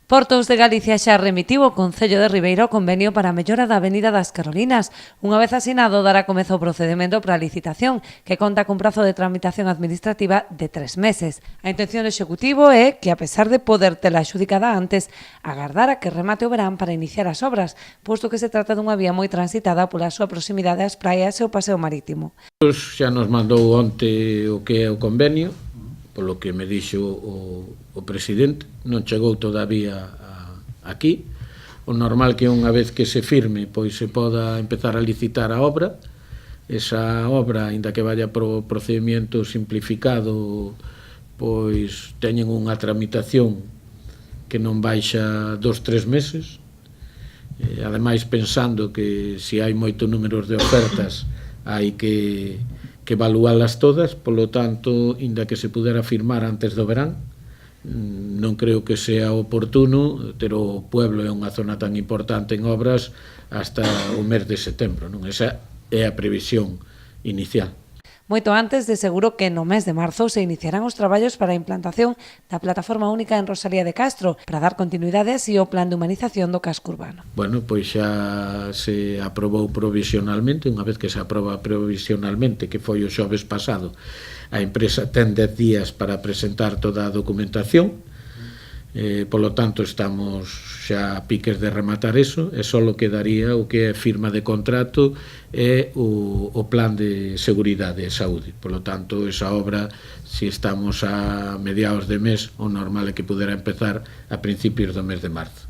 Portos de Galicia xa remitiu o Concello de Ribeira o convenio para a mellora da Avenida das Carolinas. Unha vez asinado, dará comezo o procedemento para a licitación, que conta cun prazo de tramitación administrativa de 3 meses. A intención do Executivo é que, a pesar de poder tela adxudicada antes, agardar a que remate o verán para iniciar as obras, posto que se trata dunha vía moi transitada pola súa proximidade ás praias e o paseo marítimo. Xa nos mandou onte o que é o convenio, polo que me dixo o presidente, non chegou todavía aquí. O normal que unha vez que se firme, pois se poda empezar a licitar a obra. Esa obra, aínda que vaya por procedimento simplificado, pois teñen unha tramitación que non baixa 2-3 meses. Ademais, pensando que se hai moito número de ofertas, hai que evalualas todas, polo tanto, inda que se pudera firmar antes do verán, non creo que sea oportuno ter o pueblo é unha zona tan importante en obras hasta o mes de setembro, non? Esa é a previsión inicial. Moito antes, de seguro que no mes de marzo se iniciarán os traballos para a implantación da plataforma única en Rosalía de Castro para dar continuidade así ao plan de humanización do casco urbano. Bueno, pois xa se aprobou provisionalmente, unha vez que se aproba provisionalmente, que foi o xoves pasado, a empresa ten 10 días para presentar toda a documentación, polo tanto estamos xa a piques de rematar eso, e só quedaría o que é firma de contrato e o plan de seguridade e saúde. Polo tanto, esa obra, se estamos a mediados de mes, o normal é que pudera empezar a principios do mes de marzo.